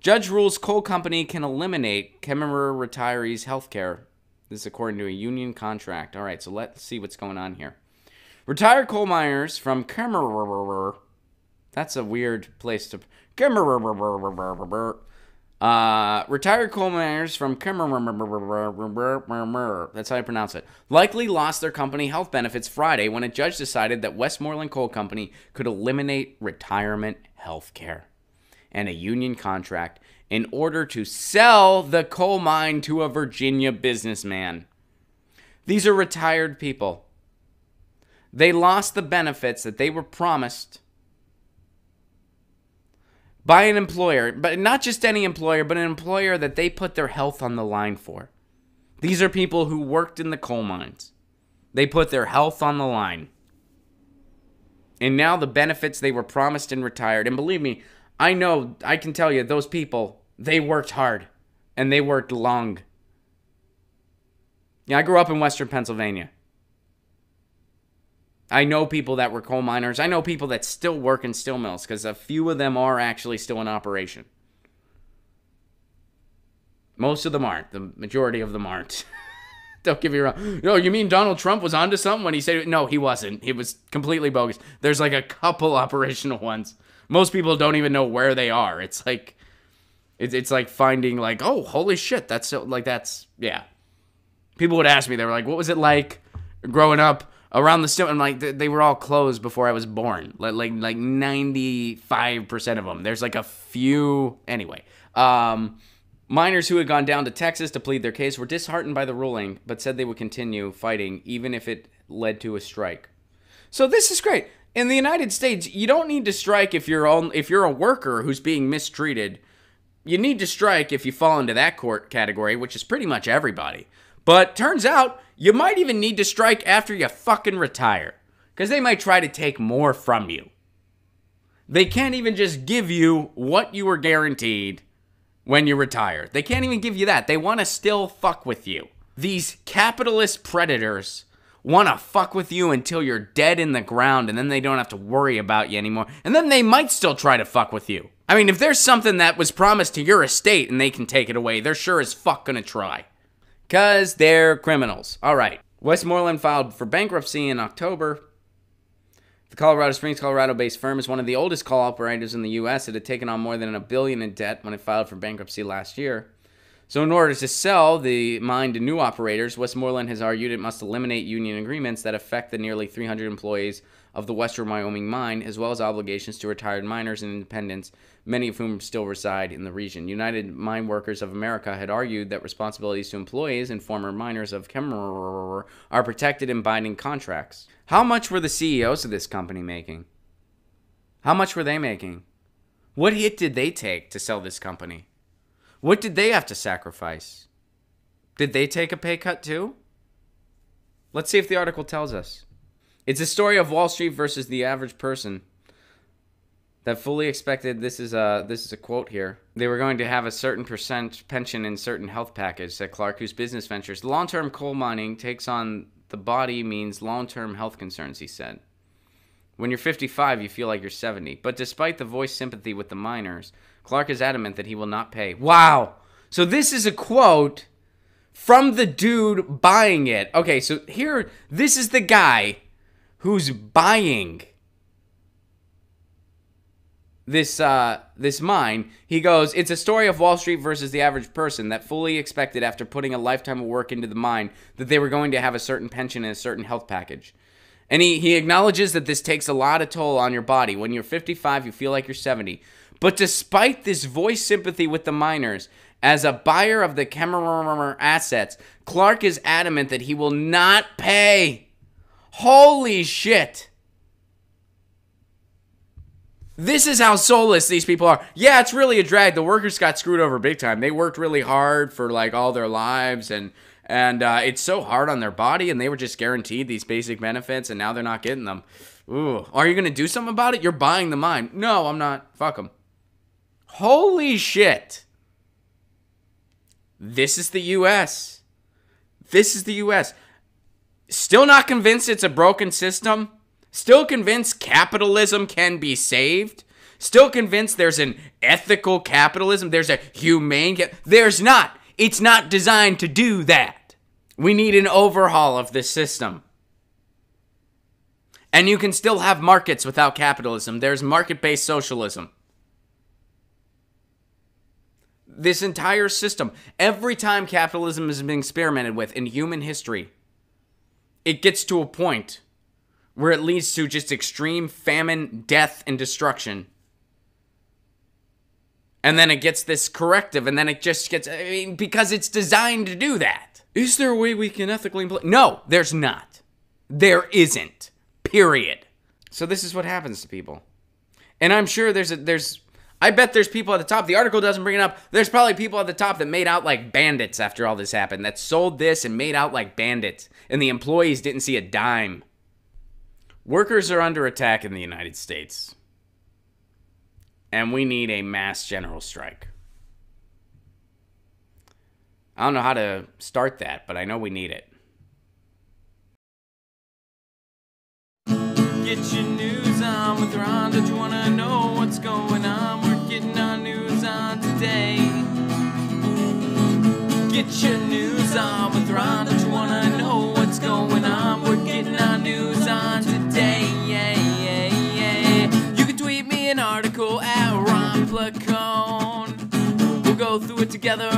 Judge rules coal company can eliminate Kemmerer retirees' health care. This is according to a union contract. All right, so let's see what's going on here. Retired coal miners from Kemmerer. That's a weird place to... Kemmerer. Retired coal miners from Kemmerer. That's how I pronounce it. Likely lost their company health benefits Friday when a judge decided that Westmoreland Coal Company could eliminate retirement health care and a union contract in order to sell the coal mine to a Virginia businessman. These are retired people. They lost the benefits that they were promised by an employer, but not just any employer, but an employer that they put their health on the line for. These are people who worked in the coal mines. They put their health on the line. And now the benefits they were promised and retired. And believe me, I know, I can tell you, those people, they worked hard. And they worked long. Yeah, I grew up in Western Pennsylvania. I know people that were coal miners. I know people that still work in steel mills because a few of them are actually still in operation. Most of them aren't. The majority of them aren't. Don't get me wrong. No, you mean Donald Trump was onto something when he said... No, he wasn't. He was completely bogus. There's like a couple operational ones. Most people don't even know where they are. It's like... It's like finding like, oh, holy shit. That's so... Like that's... Yeah. People would ask me. They were like, what was it like growing up around the steel? I'm like, they were all closed before I was born. Like 95% of them. There's like a few... Anyway. Miners who had gone down to Texas to plead their case were disheartened by the ruling, but said they would continue fighting even if it led to a strike. So this is great. In the United States, you don't need to strike if you're a worker who's being mistreated. You need to strike if you fall into that court category, which is pretty much everybody. But turns out you might even need to strike after you fucking retire, because they might try to take more from you. They can't even just give you what you were guaranteed when you retire. They can't even give you that. They want to still fuck with you. These capitalist predators want to fuck with you until you're dead in the ground, and then they don't have to worry about you anymore. And then they might still try to fuck with you. I mean, if there's something that was promised to your estate and they can take it away, they're sure as fuck gonna try. Because they're criminals. All right. Westmoreland filed for bankruptcy in October. The Colorado Springs, Colorado-based firm is one of the oldest coal operators in the U.S. It had taken on more than $1 billion in debt when it filed for bankruptcy last year. So in order to sell the mine to new operators, Westmoreland has argued it must eliminate union agreements that affect the nearly 300 employees of the Western Wyoming mine, as well as obligations to retired miners and independents, many of whom still reside in the region. United Mine Workers of America had argued that responsibilities to employees and former miners of Kemmerer are protected in binding contracts. How much were the CEOs of this company making? How much were they making? What hit did they take to sell this company? What did they have to sacrifice? Did they take a pay cut too? Let's see if the article tells us. It's a story of Wall Street versus the average person that fully expected, this is a quote here, they were going to have a certain percent pension and certain health package, said Clark, whose business ventures. Long-term coal mining takes on the body means long-term health concerns, he said. When you're 55, you feel like you're 70. But despite the voiced sympathy with the miners, Clark is adamant that he will not pay. Wow! So this is a quote from the dude buying it. Okay, so here, this is the guy who's buying this mine. He goes, it's a story of Wall Street versus the average person that fully expected after putting a lifetime of work into the mine that they were going to have a certain pension and a certain health package. And he acknowledges that this takes a lot of toll on your body. When you're 55, you feel like you're 70. But despite this voiced sympathy with the miners, as a buyer of the Kemmerer assets, Clark is adamant that he will not pay. Holy shit. This is how soulless these people are. Yeah, it's really a drag. The workers got screwed over big time. They worked really hard for like all their lives, and it's so hard on their body, and they were just guaranteed these basic benefits, and now they're not getting them. Ooh. Are you going to do something about it? You're buying the mine. No, I'm not. Fuck them. Holy shit. This is the U.S. This is the U.S. Still not convinced it's a broken system? Still convinced capitalism can be saved? Still convinced there's an ethical capitalism, there's a humane there's not. It's not designed to do that. We need an overhaul of this system. And you can still have markets without capitalism. There's market-based socialism. This entire system, every time capitalism has been experimented with in human history, it gets to a point where it leads to just extreme famine, death, and destruction. And then it gets this corrective, and then it just gets, because it's designed to do that. Is there a way we can ethically employ? No, there's not. There isn't. Period. So this is what happens to people. And I'm sure I bet there's people at the top. The article doesn't bring it up. There's probably people at the top that made out like bandits after all this happened, that sold this and made out like bandits, and the employees didn't see a dime. Workers are under attack in the United States, and we need a mass general strike. I don't know how to start that, but I know we need it. Get your news on with Ron. Don't you want to know what's going on? We're getting our news on today. Get your news on with Ron. Don't you want to know what's going on? We're getting our news on today. You can tweet me an article at Ron Placone. We'll go through it together